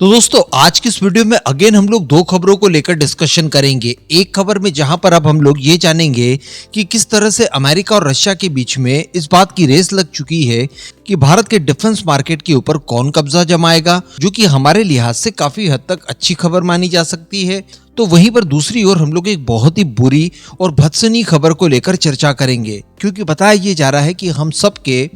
तो दोस्तों आज की इस वीडियो में अगेन हम लोग दो खबरों को लेकर डिस्कशन करेंगे। एक खबर में जहां पर अब हम लोग ये जानेंगे कि किस तरह से अमेरिका और रशिया के बीच में इस बात की रेस लग चुकी है कि भारत के डिफेंस मार्केट के ऊपर कौन कब्जा जमाएगा, जो कि हमारे लिहाज से काफी हद तक अच्छी खबर मानी जा सकती है। तो वहीं पर दूसरी ओर हम लोग एक बहुत ही बुरी और भत्सनीय खबर को लेकर चर्चा करेंगे, क्योंकि बताया ये जा रहा है कि हम सबके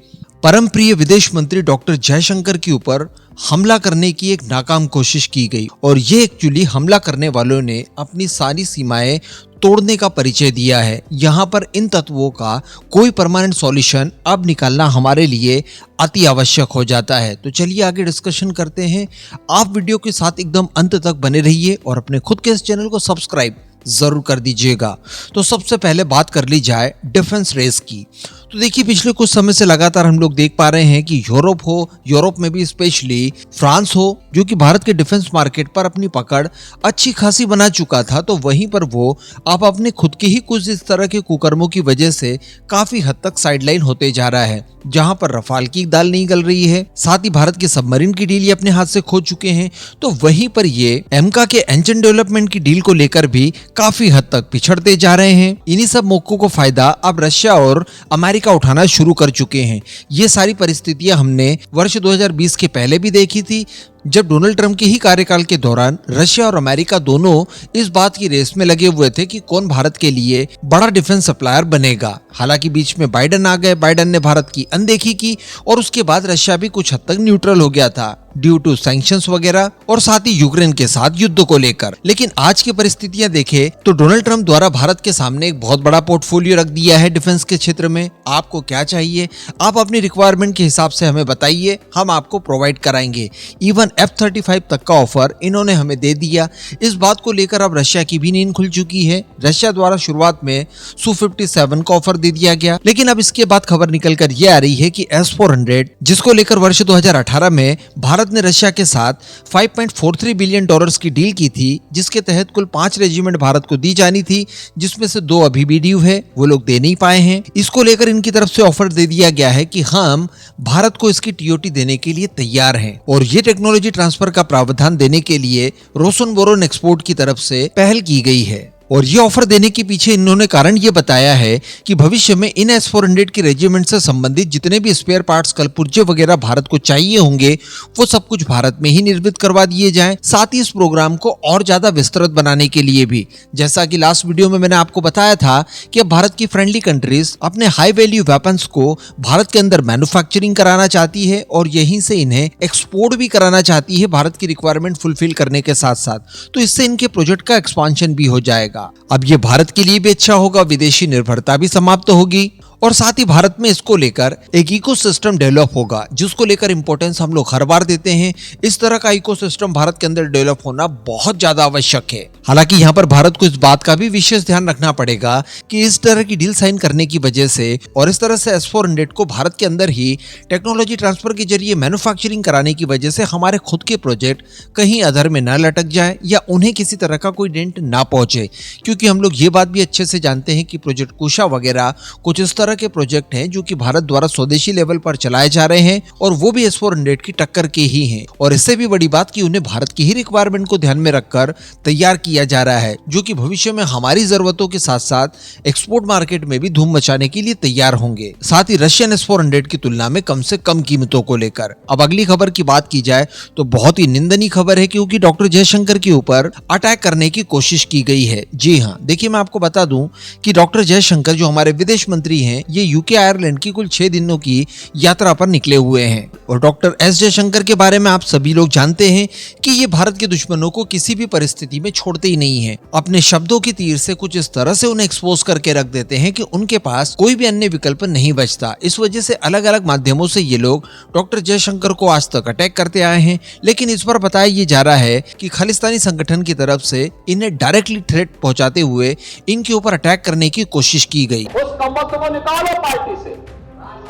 परम प्रिय विदेश मंत्री डॉक्टर जयशंकर के ऊपर हमला करने की एक नाकाम कोशिश की गई और ये एक्चुअली हमला करने वालों ने अपनी सारी सीमाएं तोड़ने का परिचय दिया है। यहाँ पर इन तत्वों का कोई परमानेंट सॉल्यूशन अब निकालना हमारे लिए अति आवश्यक हो जाता है। तो चलिए आगे डिस्कशन करते हैं। आप वीडियो के साथ एकदम अंत तक बने रहिए और अपने खुद के इस चैनल को सब्सक्राइब जरूर कर दीजिएगा। तो सबसे पहले बात कर ली जाए डिफेंस रेस की। तो देखिए पिछले कुछ समय से लगातार हम लोग देख पा रहे हैं कि यूरोप में भी स्पेशली फ्रांस हो, जो कि भारत के डिफेंस मार्केट पर अपनी पकड़ अच्छी खासी बना चुका था, तो वहीं पर वो आप अपने खुद के ही कुछ इस तरह के कुकर्मों की वजह से काफी हद तक साइडलाइन होते जा रहा है। जहां पर रफाल की दाल नहीं गल रही है, साथ ही भारत के सबमरीन की डील ये अपने हाथ से खो चुके हैं, तो वहीं पर ये एमका के इंजन डेवलपमेंट की डील को लेकर भी काफी हद तक पिछड़ते जा रहे हैं। इन्हीं सब मौकों को फायदा अब रशिया और अमेरिका उठाना शुरू कर चुके हैं। ये सारी परिस्थितियां हमने वर्ष 2020 के पहले भी देखी थी, जब डोनाल्ड ट्रंप के ही कार्यकाल के दौरान रशिया और अमेरिका दोनों इस बात की रेस में लगे हुए थे कि कौन भारत के लिए बड़ा डिफेंस सप्लायर बनेगा। हालांकि बीच में बाइडेन आ गए, बाइडेन ने भारत की अनदेखी की और उसके बाद रशिया भी कुछ हद तक न्यूट्रल हो गया था ड्यू टू सैंक्शंस वगैरह और साथ ही यूक्रेन के साथ युद्ध को लेकर। लेकिन आज की परिस्थितियां देखें तो डोनाल्ड ट्रंप द्वारा भारत के सामने एक बहुत बड़ा पोर्टफोलियो रख दिया है डिफेंस के क्षेत्र में। आपको क्या चाहिए, आप अपनी रिक्वायरमेंट के हिसाब से हमें बताइए, हम आपको प्रोवाइड कराएंगे। इवन F-35 तक का ऑफर इन्होंने हमें दे दिया। इस बात को लेकर अब रशिया की भी नींद खुल चुकी है। रशिया द्वारा शुरुआत में Su-57 का ऑफर दे दिया गया, लेकिन अब इसके बाद खबर निकल कर यह आ रही है कि S-400, जिसको लेकर वर्ष 2018 में भारत ने रशिया के साथ $5.43 बिलियन की डील की थी, जिसके तहत कुल 5 रेजिमेंट भारत को दी जानी थी, जिसमें से 2 अभी भी ड्यू है, वो लोग दे नहीं पाए हैं। इसको लेकर इनकी तरफ से ऑफर दे दिया गया है कि हम भारत को इसकी टीओटी देने के लिए तैयार हैं और ये टेक्नोलॉजी ट्रांसफर का प्रावधान देने के लिए रोसनबोरोन एक्सपोर्ट की तरफ से पहल की गई है। और ये ऑफर देने के पीछे इन्होंने कारण ये बताया है कि भविष्य में इन S-400 के रेजिमेंट से संबंधित जितने भी स्पेयर पार्ट्स, कलपुर्जे वगैरह भारत को चाहिए होंगे, वो सब कुछ भारत में ही निर्मित करवा दिए जाएं। साथ ही इस प्रोग्राम को और ज्यादा विस्तृत बनाने के लिए भी, जैसा कि लास्ट वीडियो में मैंने आपको बताया था कि अब भारत की फ्रेंडली कंट्रीज अपने हाई वैल्यू वेपन्स को भारत के अंदर मैन्युफैक्चरिंग कराना चाहती है और यहीं से इन्हें एक्सपोर्ट भी कराना चाहती है भारत की रिक्वायरमेंट फुलफिल करने के साथ साथ। तो इससे इनके प्रोजेक्ट का एक्सपांशन भी हो जाएगा। अब ये भारत के लिए भी अच्छा होगा, विदेशी निर्भरता भी समाप्त होगी और साथ ही भारत में इसको लेकर एक इकोसिस्टम डेवलप होगा, जिसको लेकर इंपॉर्टेंस हम लोग हर बार देते हैं। इस तरह का इकोसिस्टम भारत के अंदर डेवलप होना बहुत ज्यादा आवश्यक है। हालांकि यहाँ पर भारत को इस बात का भी विशेष ध्यान रखना पड़ेगा कि इस तरह की डील साइन करने की वजह से और इस तरह से S-400 को भारत के अंदर ही टेक्नोलॉजी ट्रांसफर के जरिए मैन्युफैक्चरिंग कराने की वजह से हमारे खुद के प्रोजेक्ट कहीं अधर में न लटक जाए या उन्हें किसी तरह का कोई डेंट ना पहुंचे, क्योंकि हम लोग ये बात भी अच्छे से जानते हैं कि प्रोजेक्ट कुशा वगैरह कुछ इस तरह के प्रोजेक्ट हैं जो कि भारत द्वारा स्वदेशी लेवल पर चलाए जा रहे हैं और वो भी S-400 की टक्कर के ही हैं। और इससे भी बड़ी बात कि उन्हें भारत की ही रिक्वायरमेंट को ध्यान में रखकर तैयार किया जा रहा है, जो कि भविष्य में हमारी जरूरतों के साथ साथ एक्सपोर्ट मार्केट में भी धूम मचाने के लिए तैयार होंगे, साथ ही रशियन S-400 की तुलना में कम से कम कीमतों को लेकर। अब अगली खबर की बात की जाए तो बहुत ही निंदनीय खबर है, क्योंकि डॉक्टर जयशंकर के ऊपर अटैक करने की कोशिश की गई है। जी हाँ, देखिए मैं आपको बता दूं कि डॉक्टर जयशंकर जो हमारे विदेश मंत्री हैं, ये यूके आयरलैंड की कुल 6 दिनों की यात्रा पर निकले हुए हैं। और डॉक्टर एस जयशंकर के बारे में आप सभी लोग जानते हैं कि ये भारत के दुश्मनों को किसी भी परिस्थिति में छोड़ते ही नहीं है। अपने शब्दों की तीर से कुछ इस तरह से उन्हें एक्सपोज करके रख देते हैं कि उनके पास कोई भी अन्य विकल्प नहीं बचता। इस वजह से अलग अलग माध्यमों से ये लोग डॉक्टर जयशंकर को आज तक अटैक करते आए हैं, लेकिन इस बार बताया ये जा रहा है कि खालिस्तानी संगठन की तरफ से इन्हें डायरेक्टली थ्रेट पहुंचाते हुए इनके ऊपर अटैक करने की कोशिश की गई। उस कम्बख्त को निकालो पार्टी से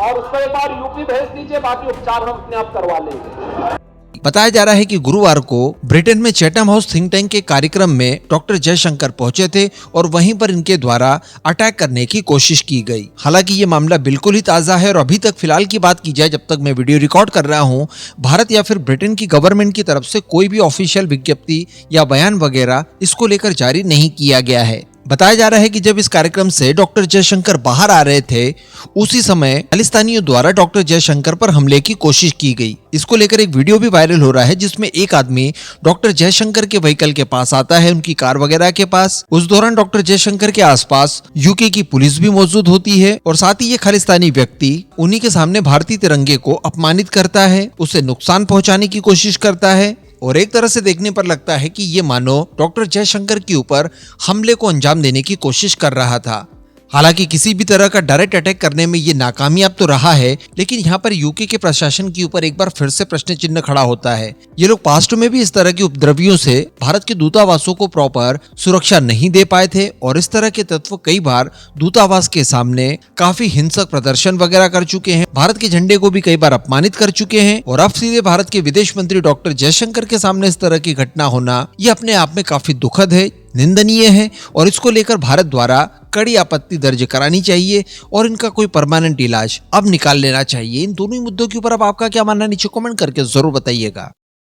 और उस पर एक बार यूपी भेज दीजिए, बाकी उपचार हम अपने आप करवा लेंगे। बताया जा रहा है कि गुरुवार को ब्रिटेन में चैथम हाउस थिंक टैंक के कार्यक्रम में डॉक्टर जयशंकर पहुंचे थे और वहीं पर इनके द्वारा अटैक करने की कोशिश की गई। हालांकि ये मामला बिल्कुल ही ताजा है और अभी तक फिलहाल की बात की जाए, जब तक मैं वीडियो रिकॉर्ड कर रहा हूं, भारत या फिर ब्रिटेन की गवर्नमेंट की तरफ से कोई भी ऑफिशियल विज्ञप्ति या बयान वगैरह इसको लेकर जारी नहीं किया गया है। बताया जा रहा है कि जब इस कार्यक्रम से डॉक्टर जयशंकर बाहर आ रहे थे, उसी समय खालिस्तानियों द्वारा डॉक्टर जयशंकर पर हमले की कोशिश की गई। इसको लेकर एक वीडियो भी वायरल हो रहा है जिसमें एक आदमी डॉक्टर जयशंकर के व्हीकल के पास आता है, उनकी कार वगैरह के पास। उस दौरान डॉक्टर जयशंकर के आसपास यूके की पुलिस भी मौजूद होती है और साथ ही ये खालिस्तानी व्यक्ति उन्हीं के सामने भारतीय तिरंगे को अपमानित करता है, उसे नुकसान पहुंचाने की कोशिश करता है और एक तरह से देखने पर लगता है कि ये मानो डॉक्टर जयशंकर के ऊपर हमले को अंजाम देने की कोशिश कर रहा था। हालांकि किसी भी तरह का डायरेक्ट अटैक करने में ये नाकामयाब तो रहा है, लेकिन यहाँ पर यूके के प्रशासन के ऊपर एक बार फिर से प्रश्न चिन्ह खड़ा होता है। ये लोग पास्ट में भी इस तरह के उपद्रवियों से भारत के दूतावासों को प्रॉपर सुरक्षा नहीं दे पाए थे और इस तरह के तत्व कई बार दूतावास के सामने काफी हिंसक प्रदर्शन वगैरह कर चुके हैं, भारत के झंडे को भी कई बार अपमानित कर चुके हैं। और अब सीधे भारत के विदेश मंत्री डॉक्टर जयशंकर के सामने इस तरह की घटना होना ये अपने आप में काफी दुखद है, निंदनीय है और इसको लेकर भारत द्वारा कड़ी आपत्ति दर्ज करानी चाहिए और इनका कोई परमानेंट इलाज अब निकाल लेना चाहिए। इन दोनों ही मुद्दों के ऊपर अब आपका क्या मानना है, नीचे कमेंट करके जरूर बताइएगा।